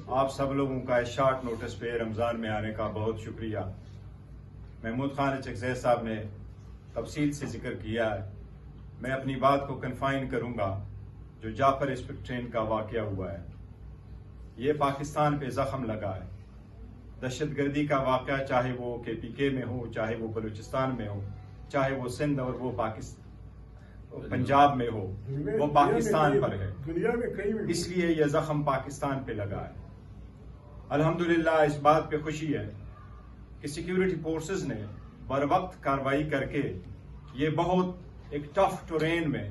آپ سب لوگوں کا اس شارٹ نوٹس پہ رمضان میں آنے کا بہت شکریہ۔ محمود خان چکزئی صاحب نے تفصیل سے ذکر کیا ہے، میں اپنی بات کو کنفائن کروں گا جو جعفر ایکسپریس ٹرین کا واقعہ ہوا ہے۔ یہ پاکستان پہ زخم لگا ہے۔ دہشت گردی کا واقعہ چاہے وہ KPK میں ہو، چاہے وہ بلوچستان میں ہو، چاہے وہ سندھ اور وہ پنجاب میں ہو، وہ پاکستان پر ہے، اس لیے یہ زخم پاکستان پہ لگا ہے۔ الحمدللہ اس بات پہ خوشی ہے کہ سیکیورٹی فورسز نے بر وقت کارروائی کر کے یہ بہت ایک ٹف ٹرین میں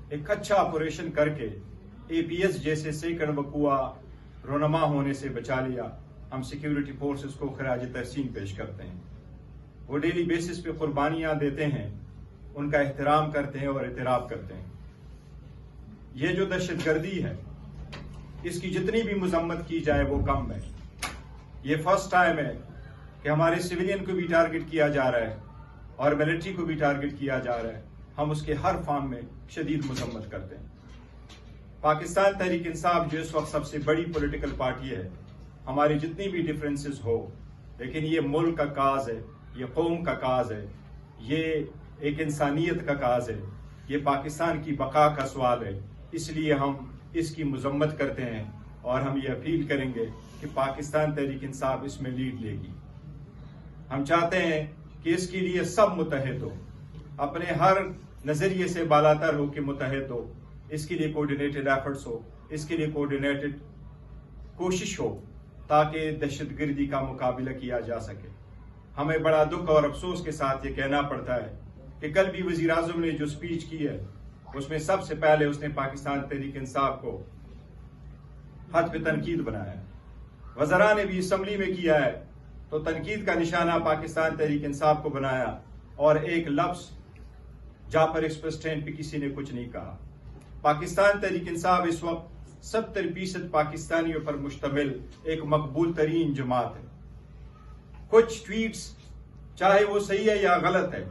ایک اچھا آپریشن کر کے APS جیسے سینکڑ وقوع رونما ہونے سے بچا لیا۔ ہم سیکیورٹی فورسز کو خراج تحسین پیش کرتے ہیں۔ وہ ڈیلی بیسس پہ قربانیاں دیتے ہیں، ان کا احترام کرتے ہیں اور اعتراف کرتے ہیں۔ یہ جو دہشت گردی ہے اس کی جتنی بھی مذمت کی جائے وہ کم ہے۔ یہ فرسٹ ٹائم ہے کہ ہمارے سویلین کو بھی ٹارگٹ کیا جا رہا ہے اور ملٹری کو بھی ٹارگٹ کیا جا رہا ہے۔ ہم اس کے ہر فارم میں شدید مذمت کرتے ہیں۔ پاکستان تحریک انصاف جو اس وقت سب سے بڑی پولیٹیکل پارٹی ہے، ہماری جتنی بھی ڈفرینسز ہو، لیکن یہ ملک کا کاز ہے، یہ قوم کا کاز ہے، یہ ایک انسانیت کا کاز ہے، یہ پاکستان کی بقا کا سوال ہے۔ اس لیے ہم اس کی مذمت کرتے ہیں اور ہم یہ اپیل کریں گے کہ پاکستان تحریک انصاف اس میں لیڈ لے گی۔ ہم چاہتے ہیں کہ اس کے لیے سب متحد ہو، اپنے ہر نظریے سے بالاتر ہو کہ متحد ہو، اس کے لیے کوآرڈینیٹڈ ایفرٹس ہو، اس کے لیے کوآرڈینیٹڈ کوشش ہو تاکہ دہشت گردی کا مقابلہ کیا جا سکے۔ ہمیں بڑا دکھ اور افسوس کے ساتھ یہ کہنا پڑتا ہے کہ کل بھی وزیر اعظم نے جو سپیچ کی ہے اس میں سب سے پہلے اس نے پاکستان تحریک انصاف کو حد پہ تنقید بنایا ہے۔ وزراء نے بھی اسمبلی میں کیا ہے تو تنقید کا نشانہ پاکستان تحریک انصاف کو بنایا اور ایک لفظ جعفر ایکسپریس ٹرین پہ کسی نے کچھ نہیں کہا۔ پاکستان تحریک انصاف اس وقت 70% پاکستانیوں پر مشتمل ایک مقبول ترین جماعت ہے۔ کچھ ٹویٹس چاہے وہ صحیح ہے یا غلط ہے،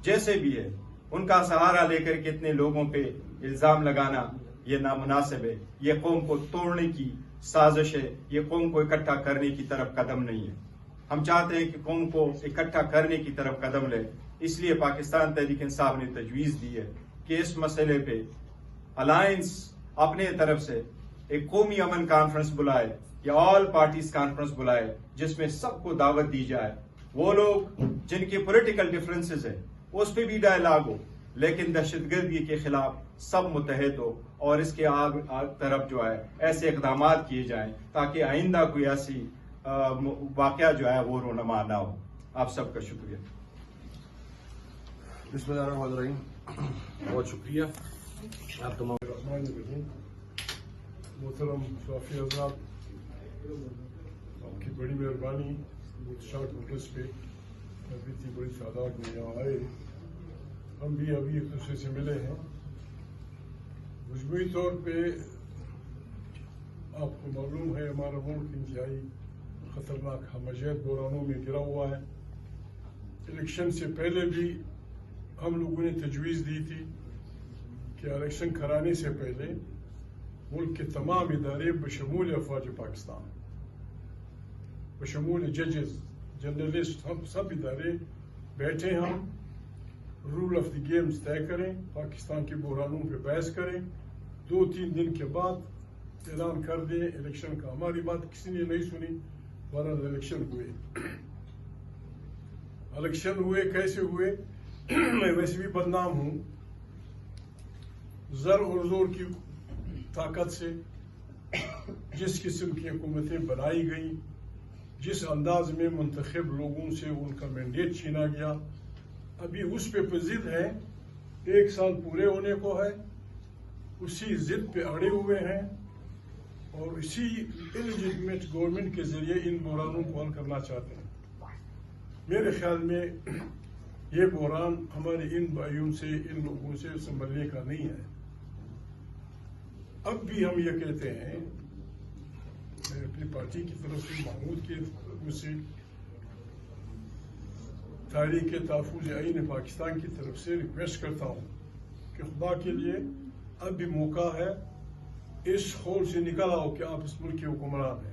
جیسے بھی ہے، ان کا سہارا لے کر کتنے لوگوں پہ الزام لگانا یہ نامناسب ہے۔ یہ قوم کو توڑنے کی سازش ہے، یہ قوم کو اکٹھا کرنے کی طرف قدم نہیں ہے۔ ہم چاہتے ہیں کہ قوم کو اکٹھا کرنے کی طرف قدم لے، اس لیے پاکستان تحریک انصاف نے تجویز دی ہے کہ اس مسئلے پہ الائنس اپنے طرف سے ایک قومی امن کانفرنس بلائے یا آل پارٹیز کانفرنس بلائے، جس میں سب کو دعوت دی جائے۔ وہ لوگ جن کے پولیٹیکل ڈفرینسز ہیں اس پہ بھی ڈائلاگ ہو، لیکن دہشت گردی کے خلاف سب متحد ہو اور اس کے طرف جو ہے ایسے اقدامات کیے جائیں تاکہ آئندہ کوئی ایسی واقعہ جو ہے وہ رونما نہ ہو۔ آپ سب کا شکریہ۔ بسم اللہ الرحمن الرحیم، بہت شکریہ آپ تمام۔ محترم صافی حضرات، آپ کی بڑی مہربانی شارٹ نوٹس پہ ابھی اتنی بڑی تعداد میں یہاں آئے۔ ہم بھی ابھی ایک دوسرے سے ملے ہیں۔ مجموعی طور پہ آپ کو معلوم ہے ہمارا ملک انتہائی خطرناک ہمجہت بحرانوں میں گرا ہوا ہے۔ الیکشن سے پہلے بھی ہم لوگوں نے تجویز دی تھی کہ الیکشن کرانے سے پہلے ملک کے تمام ادارے بشمول افواج پاکستان، بشمول ججز، جرنلسٹ، ہم سب ادارے بیٹھے، ہم رول آف دی گیمز طے کریں، پاکستان کے بحرانوں پہ بحث کریں، 2-3 دن کے بعد اعلان کر دیں الیکشن کا۔ ہماری بات کسی نے نہیں سنی، بہرحال الیکشن ہوئے۔ الیکشن ہوئے کیسے ہوئے؟ میں ویسے بھی بدنام ہوں، زر اور زور کی طاقت سے جس قسم کی حکومتیں بنائی گئیں، جس انداز میں منتخب لوگوں سے ان کا مینڈیٹ چھینا گیا، ابھی اس پہ ضد ہے، 1 سال پورے ہونے کو ہے، اسی ضد پہ اڑے ہوئے ہیں اور اسی انلیجٹمیٹ گورنمنٹ کے ذریعے ان بحرانوں کو حل کرنا چاہتے ہیں۔ میرے خیال میں یہ بحران ہمارے ان بھائیوں سے، ان لوگوں سے سنبھلنے کا نہیں ہے۔ اب بھی ہم یہ کہتے ہیں، میں اپنی پارٹی کی طرف سے، محمود کی طرف سے، تحریک تحفظ آئین پاکستان کی طرف سے ریکویسٹ کرتا ہوں کہ خدا کے لیے اب بھی موقع ہے، اس خول سے نکل آؤ کہ آپ اس ملک کے حکمران ہیں۔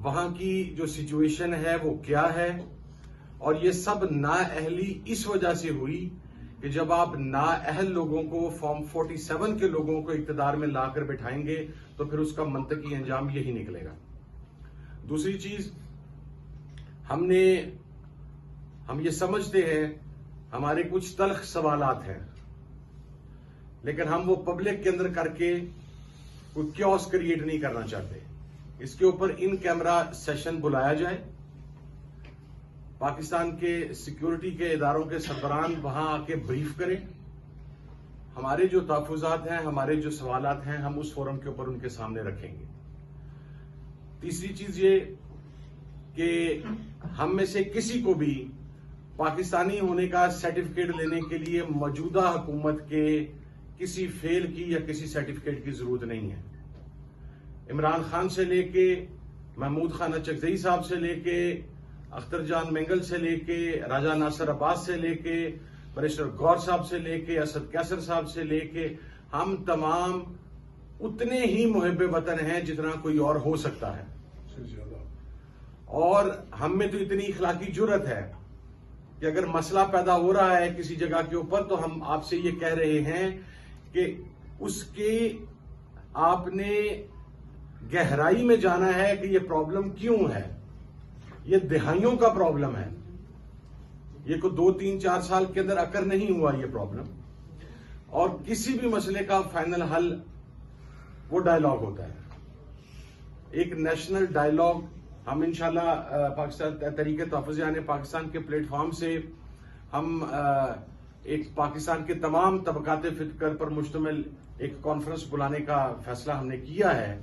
وہاں کی جو سچویشن ہے وہ کیا ہے، اور یہ سب نااہلی اس وجہ سے ہوئی کہ جب آپ نااہل لوگوں کو فارم 47 کے لوگوں کو اقتدار میں لا کر بٹھائیں گے تو پھر اس کا منطقی انجام یہی نکلے گا۔ دوسری چیز، ہم یہ سمجھتے ہیں ہمارے کچھ تلخ سوالات ہیں، لیکن ہم وہ پبلک کے اندر کر کے کوئی کیوس کریٹ نہیں کرنا چاہتے۔ اس کے اوپر ان کیمرہ سیشن بلایا جائے، پاکستان کے سیکیورٹی کے اداروں کے سربراہان وہاں آ کے بریف کریں، ہمارے جو تحفظات ہیں، ہمارے جو سوالات ہیں، ہم اس فورم کے اوپر ان کے سامنے رکھیں گے۔ تیسری چیز یہ کہ ہم میں سے کسی کو بھی پاکستانی ہونے کا سرٹیفکیٹ لینے کے لیے موجودہ حکومت کے کسی فیل کی یا کسی سرٹیفکیٹ کی ضرورت نہیں ہے۔ عمران خان سے لے کے محمود خان اچکزئی صاحب سے لے کے اختر جان مینگل سے لے کے راجہ ناصر عباس سے لے کے بیرسٹر غور صاحب سے لے کے اسد کیسر صاحب سے لے کے ہم تمام اتنے ہی محب وطن ہیں جتنا کوئی اور ہو سکتا ہے، اور ہم میں تو اتنی اخلاقی جرت ہے کہ اگر مسئلہ پیدا ہو رہا ہے کسی جگہ کے اوپر تو ہم آپ سے یہ کہہ رہے ہیں کہ اس کے آپ نے گہرائی میں جانا ہے کہ یہ پرابلم کیوں ہے۔ یہ دہائیوں کا پرابلم ہے، یہ کوئی 2 3 4 سال کے اندر اکر نہیں ہوا یہ پرابلم، اور کسی بھی مسئلے کا فائنل حل وہ ڈائیلاگ ہوتا ہے، ایک نیشنل ڈائیلاگ۔ ہم انشاءاللہ پاکستان تحریک تحفظ یعنی پاکستان کے پلیٹ فارم سے ہم ایک پاکستان کے تمام طبقات فکر پر مشتمل ایک کانفرنس بلانے کا فیصلہ ہم نے کیا ہے۔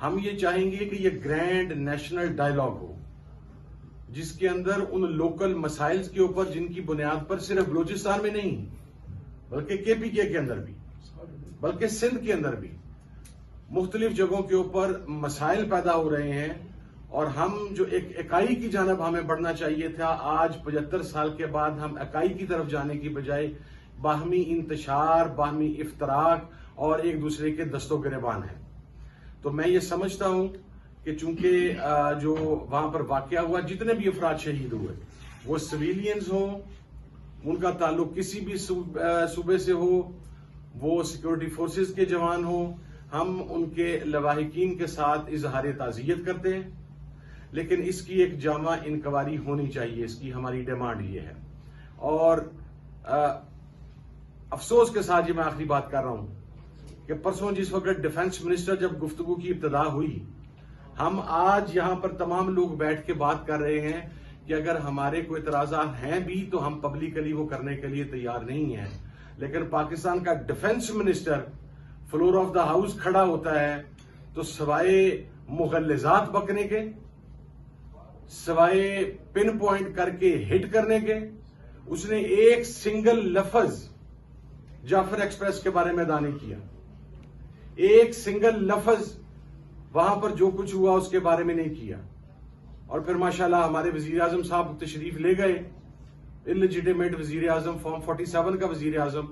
ہم یہ چاہیں گے کہ یہ گرینڈ نیشنل ڈائیلاگ ہو جس کے اندر ان لوکل مسائل کے اوپر جن کی بنیاد پر صرف بلوچستان میں نہیں بلکہ KPK کے اندر بھی، بلکہ سندھ کے اندر بھی مختلف جگہوں کے اوپر مسائل پیدا ہو رہے ہیں، اور ہم جو ایک اکائی کی جانب ہمیں بڑھنا چاہیے تھا، آج 75 سال کے بعد ہم اکائی کی طرف جانے کی بجائے باہمی انتشار، باہمی افتراق اور ایک دوسرے کے دست و گریبان ہیں۔ تو میں یہ سمجھتا ہوں کہ چونکہ جو وہاں پر واقعہ ہوا، جتنے بھی افراد شہید ہوئے وہ سویلینز ہوں، ان کا تعلق کسی بھی صوبے سے ہو، وہ سیکورٹی فورسز کے جوان ہوں، ہم ان کے لواحقین کے ساتھ اظہار تعزیت کرتے ہیں، لیکن اس کی ایک جامع انکوائری ہونی چاہیے، اس کی ہماری ڈیمانڈ یہ ہے۔ اور افسوس کے ساتھ یہ میں آخری بات کر رہا ہوں کہ پرسوں جس وقت ڈیفنس منسٹر جب گفتگو کی ابتدا ہوئی، ہم آج یہاں پر تمام لوگ بیٹھ کے بات کر رہے ہیں کہ اگر ہمارے کوئی اعتراضات ہیں بھی تو ہم پبلکلی وہ کرنے کے لیے تیار نہیں ہیں، لیکن پاکستان کا defence minister floor of the house کھڑا ہوتا ہے تو سوائے مغلظات بکنے کے، سوائے پن پوائنٹ کر کے ہٹ کرنے کے، اس نے ایک سنگل لفظ جعفر ایکسپریس کے بارے میں ادا نہیں کیا، ایک سنگل لفظ وہاں پر جو کچھ ہوا اس کے بارے میں نہیں کیا۔ اور پھر ماشاءاللہ ہمارے وزیر اعظم صاحب تشریف لے گئے، انلیجیٹیمیٹ وزیر اعظم، فارم 47 کا وزیر اعظم،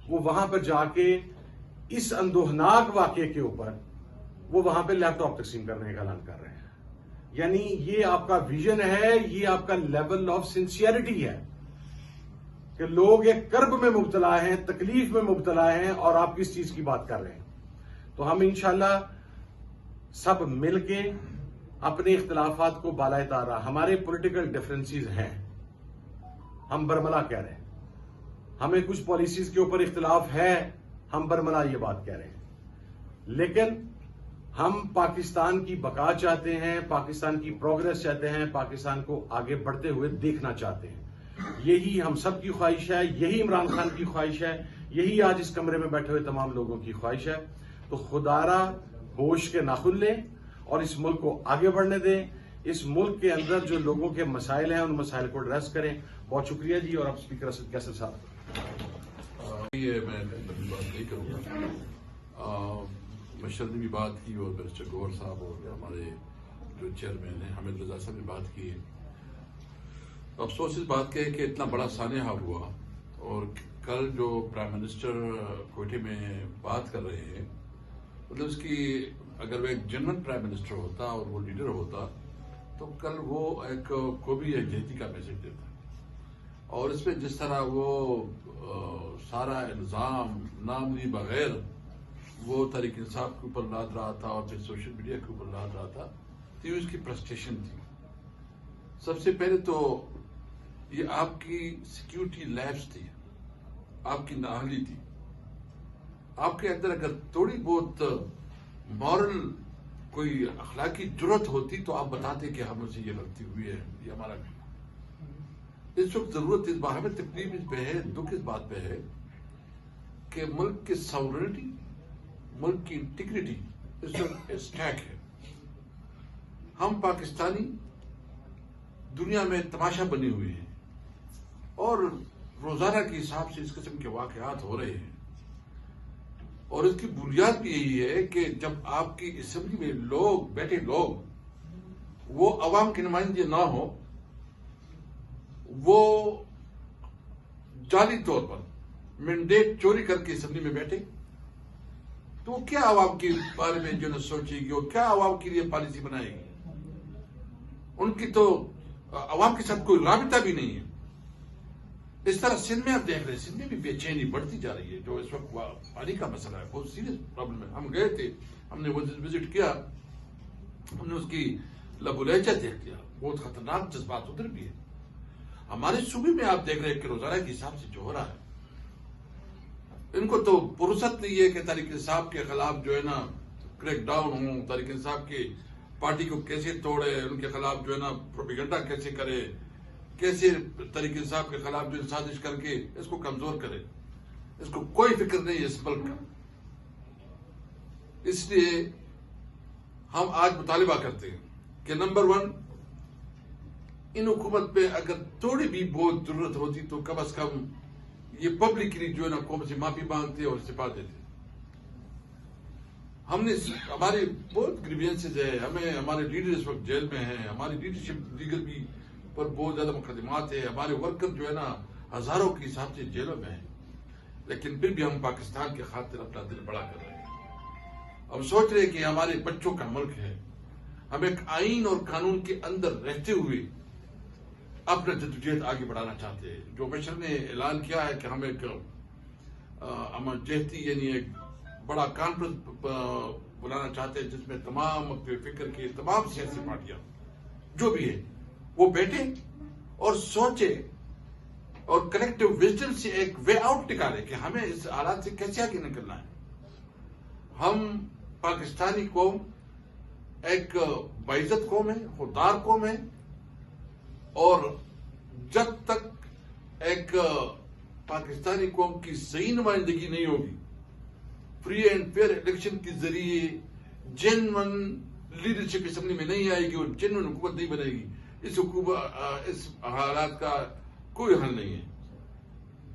وہ وہاں پر جا کے اس اندوہناک واقعے کے اوپر وہ وہاں پہ لیپ ٹاپ تقسیم کرنے کا اعلان کر رہے ہیں۔ یعنی یہ آپ کا ویژن ہے، یہ آپ کا لیول آف سنسیئرٹی ہے کہ لوگ ایک کرب میں مبتلا ہیں، تکلیف میں مبتلا ہیں، اور آپ کس چیز کی بات کر رہے ہیں۔ تو ہم انشاءاللہ سب مل کے اپنے اختلافات کو بالائے طار، ہمارے پولیٹیکل ڈفرینسز ہیں، ہم برملا کہہ رہے ہیں، ہمیں کچھ پالیسیز کے اوپر اختلاف ہے، ہم برملا یہ بات کہہ رہے ہیں، لیکن ہم پاکستان کی بقا چاہتے ہیں، پاکستان کی پروگریس چاہتے ہیں، پاکستان کو آگے بڑھتے ہوئے دیکھنا چاہتے ہیں۔ یہی ہم سب کی خواہش ہے، یہی عمران خان کی خواہش ہے، یہی آج اس کمرے میں بیٹھے ہوئے تمام لوگوں کی خواہش ہے۔ تو خدارا ہوش کے ناخن لیں اور اس ملک کو آگے بڑھنے دیں، اس ملک کے اندر جو لوگوں کے مسائل ہیں ان مسائل کو ایڈریس کریں۔ بہت شکریہ جی، اور اب اسپیکر اسد کیسر صاحب۔ یہ میں بات نہیں کروں گا، مشرد نے بھی بات کی اور بیرسٹر غور صاحب اور ہمارے جو چیئرمین ہیں حامد رضا صاحب نے بات کی ہے۔ افسوس اس بات کا ہے کہ اتنا بڑا سانحہ ہوا، اور کل جو پرائم منسٹر کوئٹے میں بات کر رہے ہیں، مطلب اس کی اگر وہ ایک جنرل پرائم منسٹر ہوتا اور وہ لیڈر ہوتا تو کل وہ ایک قومی یکجہتی کا میسج دیتا. اور اس میں جس طرح وہ سارا الزام نام لی بغیر وہ تحریک انصاف کے اوپر لاد رہا تھا اور پھر سوشل میڈیا کے اوپر لاد رہا تھا تو یہ اس کی فرسٹریشن تھی. سب سے پہلے تو یہ آپ کی سیکیورٹی لیبس تھی, آپ کی نااہلی تھی. آپ کے اندر اگر تھوڑی بہت مورل کوئی اخلاقی جرت ہوتی تو آپ بتاتے کہ ہم سے یہ غلطی ہوئی ہے, یہ ہمارا. اس وقت ضرورت اس بات ہمیں تکلیف اس پہ ہے, دکھ اس بات پہ ہے کہ ملک کی ساورنٹی, ملک کی انٹیگریٹی اس وقت اسٹیک ہے. ہم پاکستانی دنیا میں تماشا بنے ہوئے ہیں اور روزانہ کے حساب سے اس قسم کے واقعات ہو رہے ہیں. اور اس کی بنیاد بھی یہی ہے کہ جب آپ کی اسمبلی میں لوگ بیٹھے لوگ وہ عوام کے نمائندے نہ ہو, وہ جعلی طور پر مینڈیٹ چوری کر کے اسمبلی میں بیٹھے, تو وہ کیا عوام کے بارے میں جو سوچے گی, وہ کیا عوام کے لیے پالیسی بنائے گی؟ ان کی تو عوام کے ساتھ کوئی رابطہ بھی نہیں ہے. اس طرح سندھ میں آپ دیکھ رہے ہیں, سندھ میں بھی بے چینی بڑھتی جا رہی ہے. جو اس وقت پانی کا مسئلہ ہے, بہت سیریس پرابلم ہے. ہم گئے تھے, ہم نے وزٹ کیا, ہم نے اس کی لب و لہجہ دیکھ لیا, بہت خطرناک جذبات ادھر بھی ہے. ہمارے صوبے میں آپ دیکھ رہے ہیں کہ روزانہ کے حساب سے جو ہو رہا ہے, ان کو تو فرصت نہیں ہے کہ تحریک انصاف کے خلاف جو ہے نا کریک ڈاؤن ہوں, تحریک انصاف کی پارٹی کو کیسے توڑے, ان کے خلاف جو ہے نا پروپیگنڈا کیسے کرے, کیسے تحریک انصاف کے خلاف جو سازش کر کے اس کو کمزور کرے. اس کو کوئی فکر نہیں ہے اس ملک کا. اس لیے ہم آج مطالبہ کرتے ہیں کہ نمبر 1, ان حکومت پہ اگر تھوڑی بھی بہت ضرورت ہوتی تو کم از کم یہ پبلکلی جو ہے نا قوم سے معافی مانگتے اور استعفا دیتے. ہم نے ہمارے بہت گریوینسز ہے, ہمیں ہمارے لیڈر اس وقت جیل میں ہیں, ہماری لیڈرشپ لیگل بھی پر بہت زیادہ مقدمات ہے, ہمارے ورکر جو ہے نا ہزاروں کے حساب سے جیلوں میں ہیں, لیکن پھر بھی ہم پاکستان کے خاطر اپنا دل بڑا کر رہے ہیں. ہم سوچ رہے ہیں کہ ہمارے بچوں کا ملک ہے, ہم ایک آئین اور قانون کے اندر رہتے ہوئے اپنا جدوجہد آگے بڑھانا چاہتے ہیں. جو مشر نے اعلان کیا ہے کہ ہم ایک جہتی یعنی ایک بڑا کانفرنس بلانا چاہتے ہیں جس میں تمام فکر کے تمام سیاسی پارٹیاں جو بھی ہے وہ بیٹھے اور سوچے اور کلیکٹیو وزڈم سے ایک وے آؤٹ نکالے کہ ہمیں اس حالات سے کیسے آگے نکلنا ہے. ہم پاکستانی قوم ایک باعزت قوم ہے, خوددار قوم ہے, اور جب تک ایک پاکستانی قوم کی صحیح نمائندگی نہیں ہوگی, فری اینڈ فیئر الیکشن کے ذریعے جینون لیڈرشپ اسمبلی میں نہیں آئے گی اور جینون حکومت نہیں بنے گی, اس حالات کا کوئی حل نہیں ہے.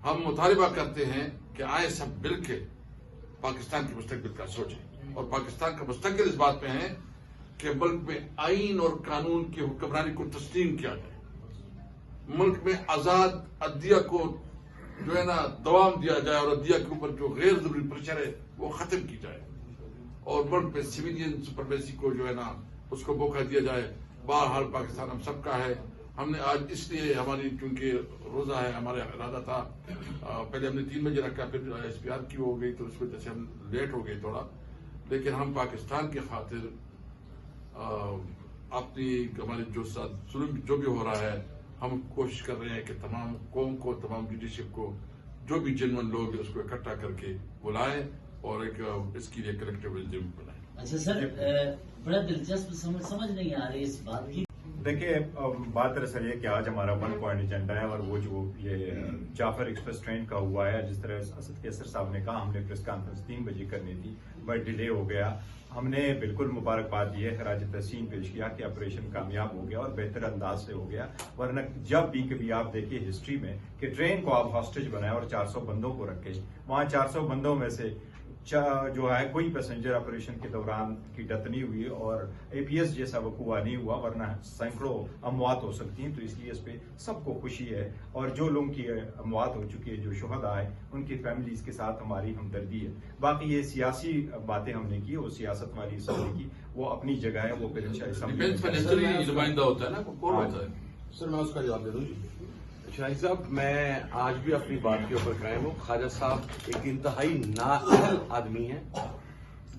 ہم مطالبہ کرتے ہیں کہ آئے سب مل کے پاکستان کے مستقبل کا سوچیں, اور پاکستان کا مستقبل اس بات میں ہے کہ ملک میں آئین اور قانون کی حکمرانی کو تسلیم کیا جائے, ملک میں آزاد عدلیہ کو جو ہے نا دوام دیا جائے, اور عدلیہ کے اوپر جو غیر ضروری پریشر ہے وہ ختم کی جائے, اور ملک میں سویلین سپرمیسی کو جو ہے نا اس کو موقع دیا جائے. بہرحال پاکستان ہم سب کا ہے. ہم نے آج اس لیے ہماری کیونکہ روزہ ہے, ہمارا ارادہ تھا پہلے ہم نے 3 بجے رکھا, پھر ایس پی آر کی ہو گئی تو اس وجہ سے ہم لیٹ ہو گئے تھوڑا, لیکن ہم پاکستان کے خاطر اپنی ہمارے جو ساتھ ظلم جو بھی ہو رہا ہے ہم کوشش کر رہے ہیں کہ تمام قوم کو, تمام لیڈرشپ کو, جو بھی جنون لوگ اس کو اکٹھا کر کے بلائیں اور ایک اس کے لیے کلیکٹیو وزڈم بنائیں. اچھا سر, بڑا دلچسپ سمجھ نہیں آ رہی اس بات کی. دیکھیے بات دراصل یہ کہ آج ہمارا 1 پوائنٹ ایجنڈا ہے, اور وہ جو یہ جعفر ایکسپریس ٹرین کا ہوا ہے, جس طرح اسد کیسر صاحب نے کہا ہم نے پریس کانفرنس 3 بجے کرنی تھی, بٹ ڈیلے ہو گیا. ہم نے بالکل مبارکباد دی ہے, خراج تحسین پیش کیا کہ آپریشن کامیاب ہو گیا اور بہتر انداز سے ہو گیا. ورنہ جب بھی کبھی آپ دیکھیے ہسٹری میں کہ ٹرین کو آپ ہاسٹیج بنائے اور 400 بندوں کو رکھے, وہاں 400 بندوں میں سے جو ہے کوئی پیسنجر آپریشن کے دوران کی ڈیتھ نہیں ہوئی اور APS جیسا وقوع نہیں ہوا، ورنہ سینکڑوں اموات ہو سکتی ہیں. تو اس لیے اس پہ سب کو خوشی ہے، اور جو لوگوں کی اموات ہو چکی ہے، جو شہداء ہیں، ان کی فیملیز کے ساتھ ہماری ہمدردی ہے. باقی یہ سیاسی باتیں ہم نے کی، اور سیاست والی اسمبلی کی وہ اپنی جگہ ہے، وہ پھر انشاءاللہ ڈیفینس فائنینشیل نمائندہ ہوتا ہے نا، کون ہوتا ہے؟ سر میں اس کا جواب دے دوں. شاہد صاحب، میں آج بھی اپنی بات کے اوپر قائم ہوں. خواجہ صاحب ایک انتہائی نااہل آدمی ہیں.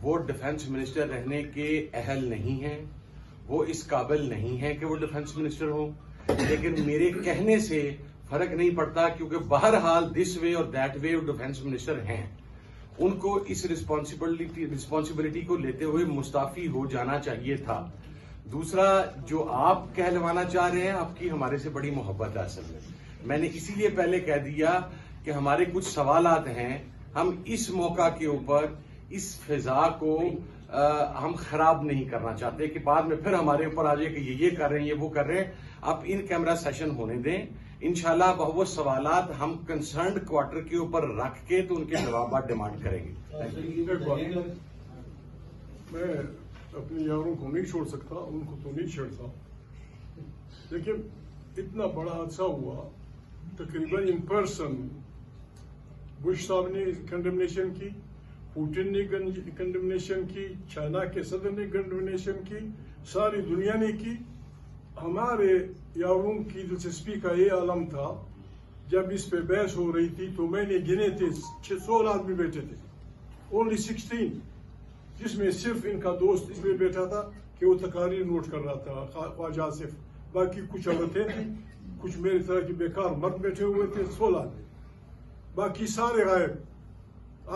وہ ڈیفینس منسٹر رہنے کے اہل نہیں ہیں، وہ اس قابل نہیں ہیں کہ وہ ڈیفینس منسٹر ہوں. لیکن میرے کہنے سے فرق نہیں پڑتا، کیونکہ بہرحال دس وے اور دیٹ وے وہ ڈیفینس منسٹر ہیں. ان کو اس رسپانسبلٹی کو لیتے ہوئے مستعفی ہو جانا چاہیے تھا. دوسرا، جو آپ کہلوانا چاہ رہے ہیں، آپ کی ہمارے سے بڑی محبت ہے. اصل میں نے اسی لیے پہلے کہہ دیا کہ ہمارے کچھ سوالات ہیں. ہم اس موقع کے اوپر اس فضا کو ہم خراب نہیں کرنا چاہتے کہ بعد میں پھر ہمارے اوپر آ جائے کہ یہ کر رہے ہیں، یہ وہ کر رہے ہیں. آپ ان کیمرہ سیشن ہونے دیں. انشاءاللہ وہ سوالات ہم کنسرنڈ کوارٹر کے اوپر رکھ کے تو ان کے جوابات ڈیمانڈ کریں گے. میں اپنے یاروں کو نہیں چھوڑ سکتا، ان کو تو نہیں چھیڑتا، لیکن اتنا بڑا حادثہ ہوا، تقریباً ان پرسن بش صاحب نے کنڈمنیشن کی، پوٹن نے کنڈمنیشن کی، چائنا کے صدر نے کنڈمنیشن کی، ساری دنیا نے کی. ہمارے یاروں کی دلچسپی کا یہ عالم تھا، جب اس پہ بحث ہو رہی تھی تو میں نے گنے تھے 16 آدمی بیٹھے تھے، اونلی 16، جس میں صرف ان کا دوست اس میں بیٹھا تھا کہ وہ تقاریر نوٹ کر رہا تھا، خواجہ آصف. باقی کچھ عورتیں تھیں، کچھ میری طرح کے بیکار مرد بیٹھے ہوئے تھے، 16 آدمی، باقی سارے غائب.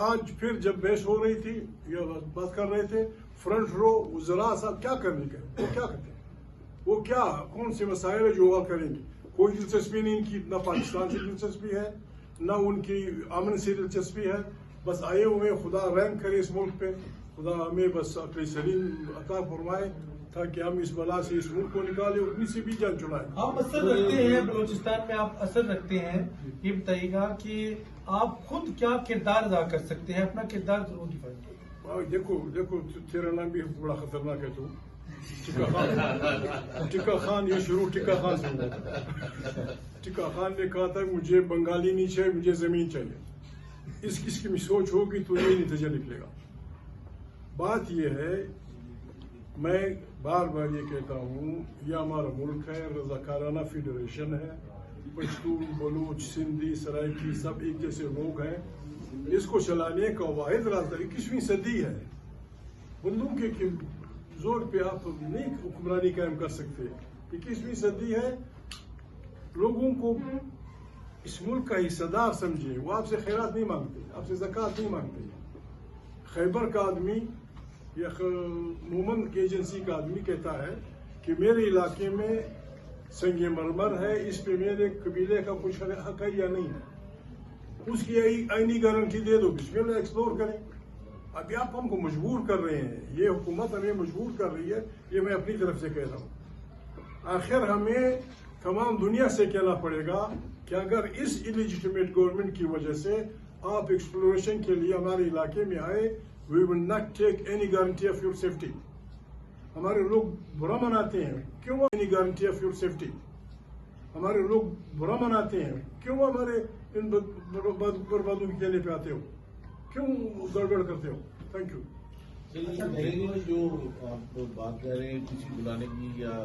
آج پھر جب بحث ہو رہی تھی یا بات کر رہے تھے، فرنٹ رو وزراء صاحب کیا کرنے گئے، وہ کیا کرتے ہیں، وہ کیا کون سے مسائل ہے جو حل کریں گے؟ کوئی دلچسپی نہیں ان کی، نہ پاکستان سے دلچسپی ہے، نہ ان کی امن سے دلچسپی ہے. بس آئے ہوئے، خدا رحم کرے اس ملک پہ، خدا ہمیں بس عقل سلیم عطا فرمائے تاکہ ہم اس بلا سے اس ملک کو نکالیں اور کسی بھی جان چڑھائیں. آپ اثر رکھتے ہیں بلوچستان میں، آپ اثر رکھتے ہیں. یہ بتائیے گا کہ آپ خود کیا کردار ادا کر سکتے ہیں، اپنا کردار ضرور دکھائیں. دیکھو تیرا نام بھی بڑا خطرناک ہے. تو ٹکا خان، یہ شروع ٹکا خان سے ہوا تھا. ٹکا خان نے کہا تھا مجھے بنگالی نہیں چاہیے، مجھے زمین چاہیے. اس قسم کی سوچ ہوگی تو یہ نتیجہ نکلے گا. بات یہ ہے، میں بار بار یہ کہتا ہوں، یہ ہمارا ملک ہے، رضاکارانہ فیڈریشن ہے، پشتون، بلوچ، سندھی، سرائکی سب ایک جیسے لوگ ہیں. اس کو چلانے کا واحد راستہ 21ویں صدی ہے. بندوق کے زور پہ آپ نہیں حکمرانی قائم کر سکتے. 21ویں صدی ہے. لوگوں کو اس ملک کا حصہ دار سمجھے. وہ آپ سے خیرات نہیں مانگتے، آپ سے زکوٰۃ نہیں مانگتے. خیبر کا آدمی یا مومن کی ایجنسی کا آدمی کہتا ہے کہ میرے علاقے میں سنگ مرمر ہے، اس پہ میرے قبیلے کا کچھ حق ہے یا نہیں ہے، اس کی آئینی گارنٹی دے دو، بسم اللہ ایکسپلور کریں. ابھی آپ ہم کو مجبور کر رہے ہیں، یہ حکومت ہمیں مجبور کر رہی ہے. یہ میں اپنی طرف سے کہہ رہا ہوں. آخر ہمیں تمام دنیا سے کہنا پڑے گا کہ اگر اس انلیجیٹمیٹ گورنمنٹ کی وجہ سے آپ ایکسپلوریشن کے لیے ہمارے علاقے میں آئے، we will not take any guarantee of your safety. ہمارے لوگ برا مناتے ہیں، کیوں any guarantee of your safety؟ ہمارے لوگ برا مناتے ہیں، کیوں ہمارے ان بربادوں کے کہنے پہ آتے ہو، کیوں گڑبڑ کرتے ہو؟ Thank you. جو آپ بات کر رہے ہیں کسی بلانے کی یا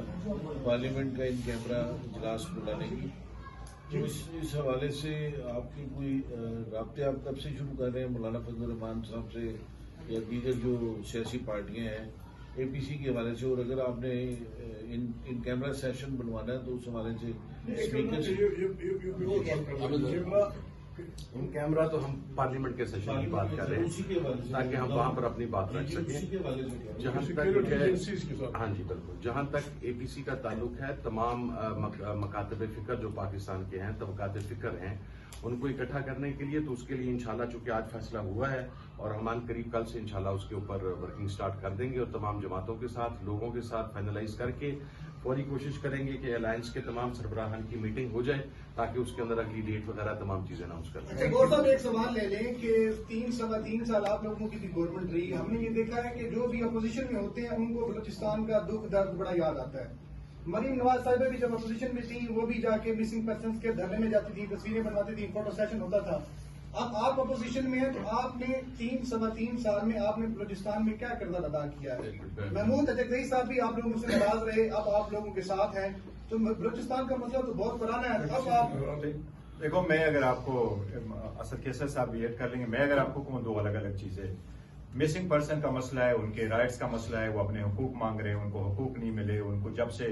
پارلیمنٹ کا ان کیمرہ اجلاس بلانے کی، اس حوالے سے آپ کی کوئی رابطے آپ کب سے شروع کر رہے ہیں مولانا فضل الرحمان صاحب سے یا دیگر جو سیاسی پارٹیاں ہیں APC کے حوالے سے؟ اور اگر آپ نے ان کیمرہ سیشن بنوانا ہے تو اس حوالے سے اسپیکر ان کیمرہ تو ہم پارلیمنٹ کے سیشن کی بات کر رہے ہیں تاکہ ہم وہاں پر اپنی بات رکھ سکیں. جہاں تک ہاں جی بالکل، جہاں تک APC کا تعلق ہے، تمام مکاتب فکر جو پاکستان کے ہیں، طبقات فکر ہیں، ان کو اکٹھا کرنے کے لیے، تو اس کے لیے انشاءاللہ چونکہ آج فیصلہ ہوا ہے اور ہم قریب کل سے انشاءاللہ اس کے اوپر ورکنگ سٹارٹ کر دیں گے، اور تمام جماعتوں کے ساتھ، لوگوں کے ساتھ فائنلائز کر کے فوری کوشش کریں گے کہ الائنس کے تمام سربراہان کی میٹنگ ہو جائے تاکہ اس کے اندر اگلی ڈیٹ وغیرہ تمام چیزیں اناؤنس کر دیں. اچھا گور صاحب ایک سوال لے لیں کہ 3 سال آپ لوگوں کی گورنمنٹ رہی. ہم نے یہ دیکھا ہے کہ جو بھی اپوزیشن میں ہوتے ہیں ان کو بلوچستان کا دکھ درد بڑا یاد آتا ہے. مریم نواز صاحبہ بھی جب اپوزیشن میں تھیں وہ بھی جا کے مسنگ پرسنس کے دھرنے میں جاتی تھیں, تصویریں بنواتی تھیں, فوٹو سیشن ہوتا تھا. اب آپ اپوزیشن میں ہیں تو آپ نے 3 سال میں آپ نے بلوچستان میں کیا کردار ادا کیا ہے؟ محمود اجگزئی صاحب بھی آپ لوگوں سے ناراض رہے, اب آپ لوگوں کے ساتھ ہیں, تو بلوچستان کا مسئلہ تو بہت پرانا ہے. اب آپ دیکھو, میں اگر آپ کو اسد کیسر صاحب بھی ایڈ کر لیں گے, میں اگر آپ کو کہوں 2 الگ الگ چیزیں. مسنگ پرسن کا مسئلہ ہے, ان کے رائٹس کا مسئلہ ہے, وہ اپنے حقوق مانگ رہے ہیں, ان کو حقوق نہیں ملے. ان کو جب سے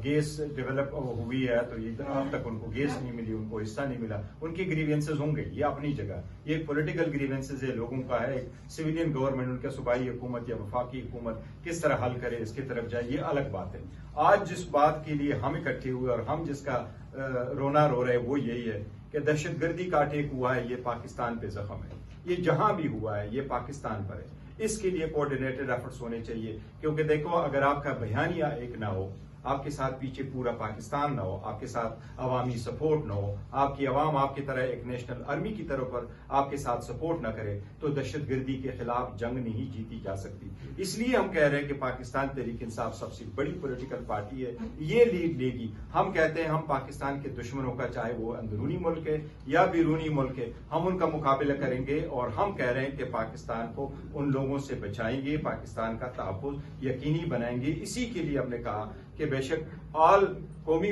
گیس ڈیولپ ہوئی ہے تو اب تک ان کو گیس نہیں ملی, ان کو حصہ نہیں ملا. ان کی گریوینسز ہوں گے, یہ اپنی جگہ. یہ ایک پولیٹیکل گریوینسز ہے لوگوں کا ہے. ایک سویلین گورنمنٹ, ان کا صوبائی حکومت یا وفاقی حکومت کس طرح حل کرے اس کی طرف جائے, یہ الگ بات ہے. آج جس بات کے لیے ہم اکٹھے ہوئے اور ہم جس کا رونا رو رہے وہ یہی ہے کہ دہشت گردی کا اٹیک ہوا ہے, یہ پاکستان پہ زخم ہے. یہ جہاں بھی ہوا ہے یہ پاکستان پر ہے. اس کے لیے کوآرڈینیٹڈ ایفرٹس ہونے چاہیے, کیونکہ دیکھو اگر آپ کا بیانیہ ایک نہ ہو, آپ کے ساتھ پیچھے پورا پاکستان نہ ہو, آپ کے ساتھ عوامی سپورٹ نہ ہو, آپ کی عوام آپ کی طرح ایک نیشنل آرمی کی طرف پر آپ کے ساتھ سپورٹ نہ کرے, تو دہشت گردی کے خلاف جنگ نہیں جیتی جا سکتی. اس لیے ہم کہہ رہے ہیں کہ پاکستان تحریک انصاف سب سے بڑی پولیٹیکل پارٹی ہے, یہ لیڈ لے گی. ہم کہتے ہیں ہم پاکستان کے دشمنوں کا, چاہے وہ اندرونی ملک ہے یا بیرونی ملک ہے, ہم ان کا مقابلہ کریں گے. اور ہم کہہ رہے ہیں کہ پاکستان کو ان لوگوں سے بچائیں گے, پاکستان کا تحفظ یقینی بنائیں گے. اسی کے لیے ہم نے کہا کہ بے شک آل قومی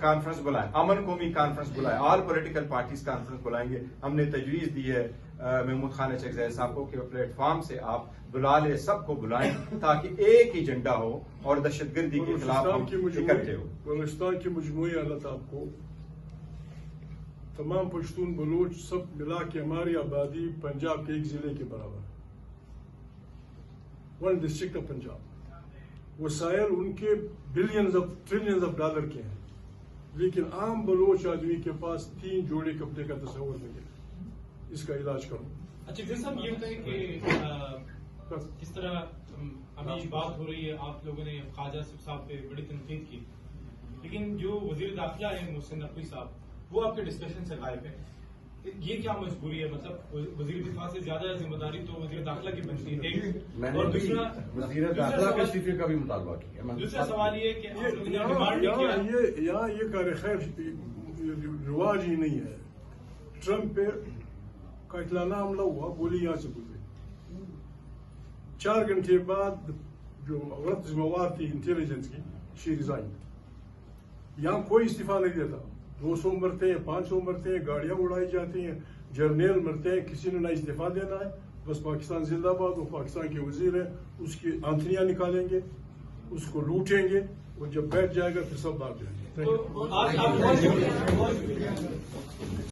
کانفرنس بلائیں, امن قومی کانفرنس بلائیں, آل پولیٹیکل پارٹیز کانفرنس بلائیں گے. ہم نے تجویز دی ہے محمود خان اچگزئی صاحب کو کہ پلیٹ فارم سے آپ بلا لے, سب کو بلائیں تاکہ ایک ہی ایجنڈا ہو اور دہشت گردی کے خلاف ہم اکٹھے ہو. بلوچستان کی مجموعی حالت آپ کو تمام پشتون بلوچ سب ملا کے ہماری آبادی پنجاب کے ایک ضلع کے برابر ہے, 1 ڈسٹرکٹ آف پنجاب. وسائل ان کے billions of trillions of dollar کے ہیں, لیکن عام بلوچ آدمی کے پاس 3 جوڑے کپڑے کا تصور نہیں ہے. اس کا علاج کرو. اچھا جیسے ہم یہ بتائیں کہ کس طرح ابھی بات ہو رہی ہے, آپ لوگوں نے خواجہ صاحب پہ بڑی تنقید کی, لیکن جو وزیر داخلہ ہیں محسن نقوی صاحب وہ آپ کے ڈسکشن سے غائب ہیں. یہ کیا مجبوری ہے؟ مطلب وزیر دفاع سے زیادہ ذمہ داری تو وزیر داخلہ کی بنتی ہے. میں نے وزیر داخلہ کے استعفے کا بھی مطالبہ کیا. دوسرا سوال یہ کہ آپ لوگوں نے ڈیمانڈ نہیں کیا. یہاں یہ کار خیر رواج ہی نہیں ہے. ٹرمپ پہ قاتلانہ حملہ ہوا, گولی یہاں سے گزری, 4 گھنٹے بعد جو عورت ذمہ وار تھی انٹیلیجنس کی, شی ریزائن. یہاں کوئی استعفیٰ نہیں دیتا. 200 مرتے ہیں, 500 مرتے ہیں, گاڑیاں اڑائی جاتی ہیں, جرنیل مرتے ہیں, کسی نے نہ استعفیٰ دینا ہے. بس پاکستان زندہ باد, وہ پاکستان کے وزیر ہیں, اس کی آنتڑیاں نکالیں گے, اس کو لوٹیں گے, وہ جب بیٹھ جائے گا پھر سب بھاگ جائیں گے.